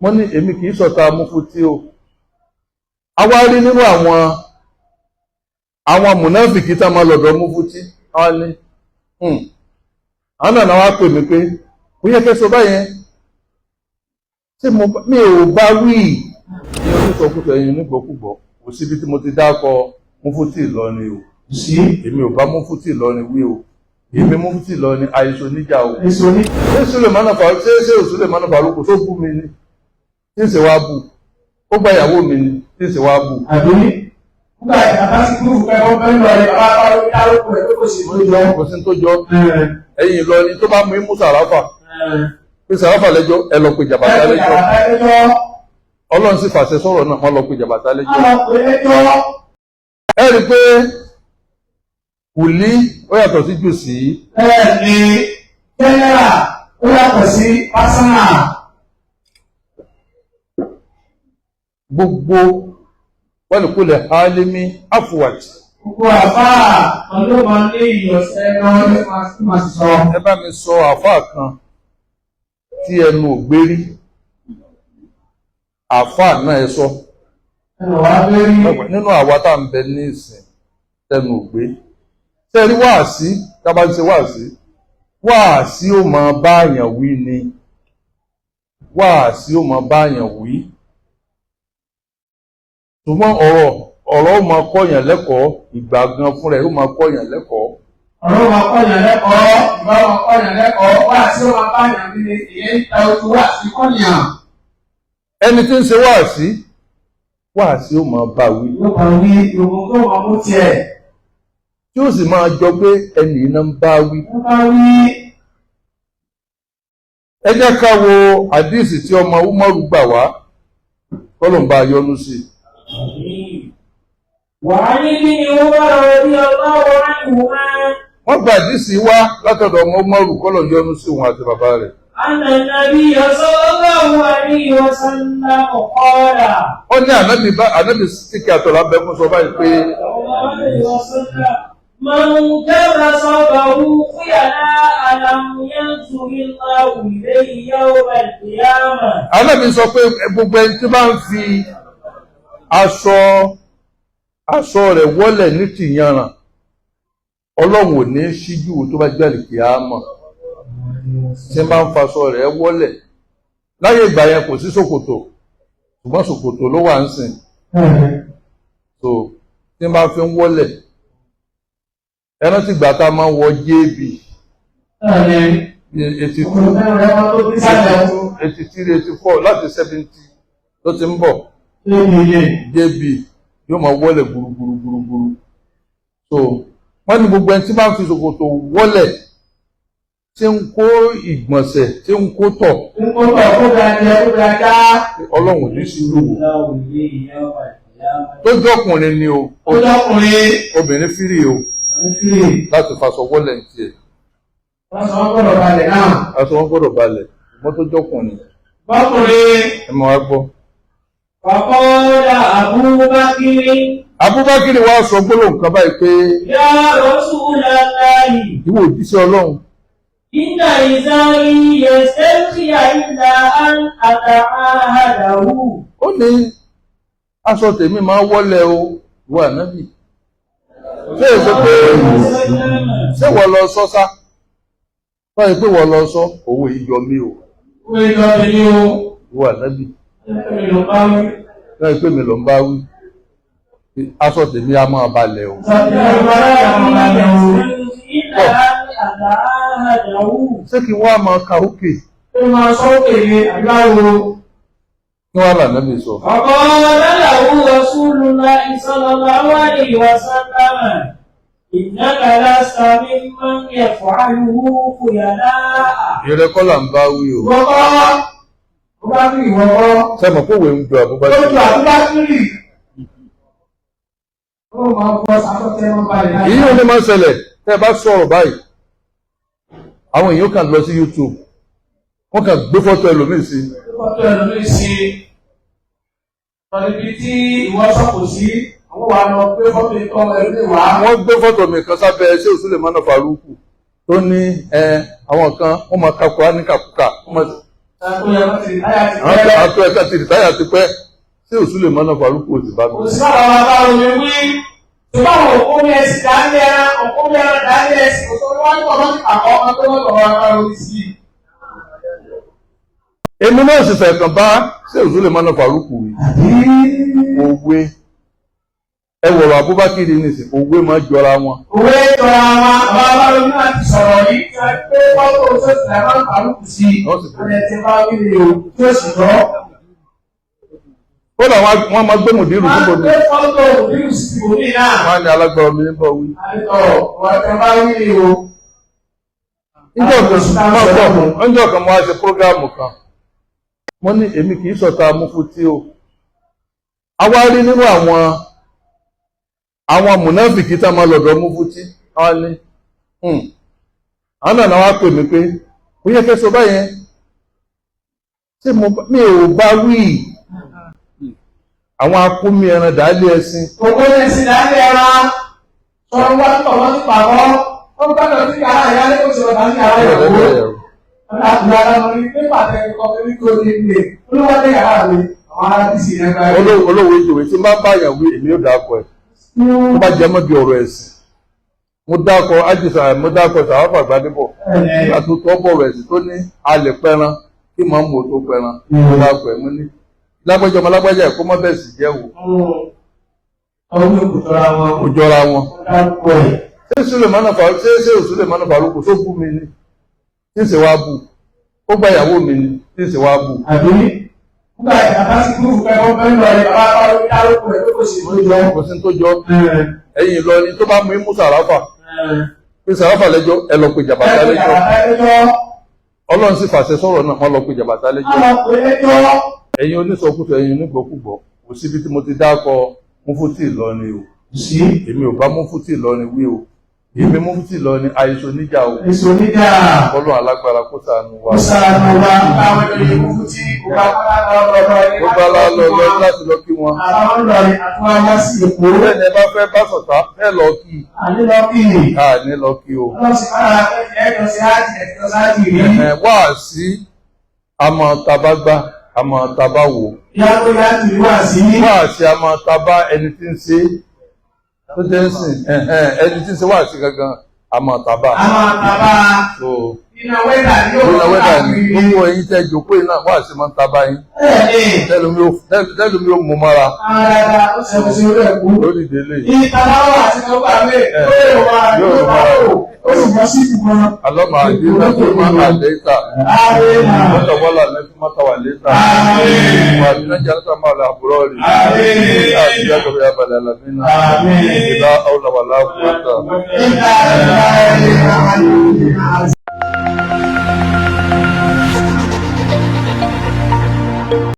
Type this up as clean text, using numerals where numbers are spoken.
mo ní èmi kì í ṣọ̀tá Mufti o. Àwa rí nínú àwọn mùnáfìkì tá máa lọ́dọ̀ Mufti àwa ní àwọn náà wá pè mí pé ó yẹ kẹ́ sọ báyẹn tí mi ò bá wí ní onísọkúsọ ẹ̀yin onígbọ̀kúgbọ̀ kò síbi tí mo ti dákọ Mufti Ìlọrin o sí èmi ò bá Mufti Ìlọrin wí o èmi Mufti Ìlọrin àìsàn níjà o ṣé Sulemana Faruku ṣé Sulemana Faruku tó bú mi ni tí ń ṣe wá bú ó gba ìyàwó mi ni tí ń ṣe wá bú. àbí nígbà ìjàmbá sí kúrú pé wọ́n fẹ́ lọ rẹ̀ bá dárúkọ ẹ̀ tó kò sí tó jọ ẹ̀yin Ìlọrin tó bá mú imú Sàráfà pé Sàráfà lẹ́jọ́ ẹ lọ pe Jàbàtà lẹ́jọ́ Ọlọ́run sì fàṣẹ sọ̀rọ̀ náà wọ́n lọ pe Jàbàtà lẹ́jọ́. ẹ rí i pé Wùlí ó yàtọ̀ sí Jòsí. bẹ́ẹ̀ ni jẹ́nẹ́rà ó yàtọ̀ sí pásánà. gbogbo wọ́lùkúlẹ̀ hálímí àfùwàtì. gbogbo àfáà ọlọ́mọ ní ìyọ̀sẹ̀ náà ní máa sọ. ẹ bá mi sọ àfáà kan tí ẹnu ò gbé rí àfáà náà ẹ sọ. ẹnu wá gbé rí. nínú àwa tá à ń bẹ ní ìsìn tẹnu ò gbé. tẹ́rí wáàsí tá a bá ń ṣe wáàsí ó máa bá àyàn wí ni wáàsí ó máa bá àyàn wí. ṣùgbọ́n ọ̀rọ̀ ó máa kọ́yàn lẹ́kọ̀ọ́ ìgbà gan fúnra ẹ̀ ó máa kọ́yàn lẹ́kọ̀ọ́. ọ̀rọ̀ máa kọ́yàn lẹ́kọ̀ọ́ ìgbà máa kọ́yàn lẹ́kọ̀ọ́ wá sí ó máa báyàn nílé ìyẹn ń ta ojú wá sí kọ́yàn. ẹni tí ń ṣe wáàsí ó máa bá wí. ló máa wí ìwọ̀n tó máa mú tiẹ̀. tí ó sì máa jọ pé ẹnì iná ń bá wí. ó bá wí. ẹ jẹ́ ká wo àdíìsì tí ọmọ Umaru gbà wá kọ́lọ̀ ń bá yọ́nú sí i. وعن ابن عمر رضي الله عنهما wọ́n gba àdíìsì wá látọ̀dọ̀ ọmọ Umaru kọ́lọ̀ ń yọ́nú sí òun àti bàbá rẹ̀. أن النبي صلى الله عليه وسلم قال ó ní ànábì síkì àtọ̀lá bẹ fún sọ báyìí pé من جر صوبه خيلاء لم ينظر الله إليه يوم القيامة. ànábì sọ pé gbogbo ẹni tí bá ń fi aṣọ rẹ̀ wọ́lẹ̀ ní tìyanràn Ọlọ́run ò ní ṣíjú tó bá jáde kíámà tí bá ń faṣọ rẹ̀ wọ́lẹ̀ láyé ìgbà yẹn kò sí ṣòkòtò ṣùgbọ́n ṣòkòtò ló wà ń sìn so tí bá fi ń wọ́lẹ̀ ẹran tí gbà tá a máa ń wọ jéèbì 83 láti 70 ló ti ń bọ̀ jéèbì yóò máa wọ́lẹ̀ gbùrùgbùrùgbùrù so wọ́n ní gbogbo ẹni tí bá ń fi ṣòkòtò wọ́lẹ̀ tí ń kó ìgbọ̀nsẹ̀ tí ń kó tọ̀ Ọlọ́run ní sí lówó tó jọ́kùnrin ni o obìnrin fírì o láti faṣọ wọ́lẹ̀ ní tiẹ̀ aṣọ wọn gbọ́dọ̀ balẹ̀ ṣùgbọ́n tó jọ́kùnrin ẹ máa wá gbọ́. Faqala Abubakar wá sọ gbólóhùn kan báyìí pé Ya Rasulallahi ìwọ òjíṣẹ́ Ọlọ́run inna izari yastarkhiya illa an ata'ahadahu. ó ní aṣọ tèmi máa wọ́lẹ̀ o ìwọ ànábì ṣé èso pé ṣé wọ́n lọ sọ sá báyìí pé wọ́n lọ sọ owó ìjọ mi o ìwọ ànábì báyìí pé mi ló ń bá wí aṣọ tèmi a máa balẹ̀ o. ṣé kí wọ́n á máa ka òkè. ó máa sọ òkè ní àgbáwo. kí wọ́n á là nábì sọ. Faqala lahu Rasulullahi sallallahu alayhi wa sallam innaka lasta mimman yaf'aluhu khuyala'a. ìrẹ́kọ́ là ń bá wí o. Ó bá rí ìwọ́kọ́. sẹ́mọ̀ kó wèé ń ju Abubakar. Ó ju Abubakar. Ó máa bọ́ sáfẹ́fẹ́ wọn balẹ̀ láti. èyí ò ní máa ń ṣẹlẹ̀ tẹ́ ẹ bá sọ̀rọ̀ báyìí àwọn èèyàn kàn lọ sí YouTube wọ́n kàn gbé fọ́tò ẹlòmíì sí. Fọ́tò ẹlòmíì sí. Ibi tí ìwọ sọ̀kò sí, àwọn wà lọ gbé fọ́tò ikọ̀ ẹlòmíì wá. wọ́n gbé fọ́tò mi kan sábẹ́ ṣé Sulemana Faruku tó ní àwọn kan wọ́n máa ka Kùránì kàkúkà àwọn tó ẹ̀ka ti rìtáyà ti pẹ́ tí òsúlè mọ́nà Faruku ò ti bá mi. Òṣìṣẹ́ àwọn bàbá omi wí. Ṣùgbọ́n àwọn òkú mi ẹ̀sìn dání ẹran, òkú mi ẹran dání ẹ̀sìn, òṣèlú wájú ọmọ ti pàkọ́ ọmọ tó wọ́n tọ̀wọ́ ara orí sí i. Èmi náà sì fẹ̀ kàn bá ṣé òsúlè mọ́nà Faruku wí. Òwe ẹwọ̀rọ̀ Abubakar nìsín òwe máa jọra wọn. Òwe jọra wọn, bàbá omi náà ti sọ̀rọ̀ yìí kí wọ́n pé fọ́tò òṣèlú mọ́nà Faruku sí i. Wọ́n ti bá wí ni o, tí ó sì lọ. Kódà wọ́n máa gbé mùdírù tó bòmí. Wọ́n gbé mùdírù sí ibòmí náà. Wọ́n á ní alágbára omi níbọ̀ wí. Wọ́n ti bá wí ni o. Ọjọ́ kan mo wá ṣe prógráàmù kan. Mo ní èmi kì í sọ̀tà Mufti o. A wá rí nínú àwọn mùnáfìkì tá máa lọ́dọ̀ Mufti. Àwọn ní àwọn náà wá pè mí pé ó yẹ kẹ́ sọ báyẹn. Ṣé mi ò bá wí? Àwọn akúmi ẹran dàálé ẹṣin. Òkú ẹṣin dàálé ẹran. Sọ̀rọ̀ wá tó wọ́n ti pàgọ́. Ó gbọ́dọ̀ sí yàrá ìyálé kó ṣe ọ̀dà sí yàrá ìyàwó. Ọ̀dà àgbà ní pépà tẹ ọkọ̀ ní kò ní ilé. Olúwa dé yàrá mi. Àwọn ará ti sì yẹn gbà yẹn. Olówó ìjòwé tí máa bá yàn wí èmi yóò dákọ̀ ẹ̀. Tó bá jẹ mọ́ bí ọ̀rọ̀ ẹ̀sìn. Mo dákọ̀ Ájísà, mo dákọ̀ Sàwáfà Gbadébọ̀. Nígbà tó tọ́ bọ̀rọ̀ ẹ̀sìn tó ní alẹ̀ pẹran kí màá mú tó pẹran. Mo dákọ̀ ẹ̀ mo ní. Lágbájá ọmọ lágbájá ẹ̀kọ́ mọ́ bẹ́ẹ̀ sì jẹ́ wò. Ó jọra wọn. Ṣé Sulemana Faruku ṣé Sulemana Faruku tó bú mi ni? Tí ń ṣe wá bú. Ó gba ìyàwó mi ni tí ń ṣe wá bú. Àbí nígbà ìyàtá sí gúrùpù pẹ́ wọ́n fẹ́ lọ ẹ̀ bá parí dárúkọ ẹ̀ tó sì tó jọ. Kò sí tó jọ. Ẹ̀yin lọ ni tó bá mú imú Sàráfà. Pé Sàráfà lẹ́jọ́ ẹ lọ pe Jàbàtà lẹ́jọ́. Ọlọ́run sì fàṣẹ sọ̀rọ̀ náà wọ́n lọ pe Jàbàtà lẹ́jọ́. Ẹ̀yin onísọkúsọ ẹ̀yin onígbọ̀kúgbọ̀ kò síbi tí mo ti dákọ Mufti Ìlọrin o. Èmi ò bá Mufti Ìlọrin wí o. Èmi Mufti Ìlọrin àìsàn níjà o. Èso níjà. Ọlọ́run alágbára kó ṣàánú wa. Kó ṣàánú wa. Àwọn ènìyàn Mufti kò bá lọ́dọ̀. Ó bá lọ láti lọ kí wọn. Àwọn ọlọ́rin àti wọn wá sí Èkó. Bẹ́ẹ̀ ni ẹ bá fẹ́ bá sọ̀tá ẹ lọ kí. Àní lọ kí. Àní lọ kí o. Ọlọ́sìn máa ẹ̀jọ̀ sí ájì rí. Wá sí àmọ́ tabagbá àmọ́ tabá wò. Ìyá tó yá ti wá sí. Wá sí àmọ́ tabá ẹni tí ń ṣe tó jẹ́ ń sìn ẹni tí ń ṣe wá sí gangan àmọ́ tabá. Àmọ́ tabá. Iná wẹ́dà ni ó wà ní gbogbo ẹ̀yin tẹ́ jókòó iná wá sí máa ń tabá yín. Tẹ́lùmí ó mú mọ́ra. Ó ṣe oṣù rẹ̀ kú. Lórí ìdílé. Ìtàláwà àti ọgbà mi yóò wà ó sì bọ́ sí ìgbọ́n. Alọ́mà àdínà tó máa ń àdéta. Mọ́tà wọ́lá lẹ́fí mọ́tà wà léta. Wà ní náà jẹ́ máa lọ àbúrò rí. Àti yàgòrò yàbàlẹ̀ àlàmínà. Ìlà ọ̀làwàlá kúrọ́tà.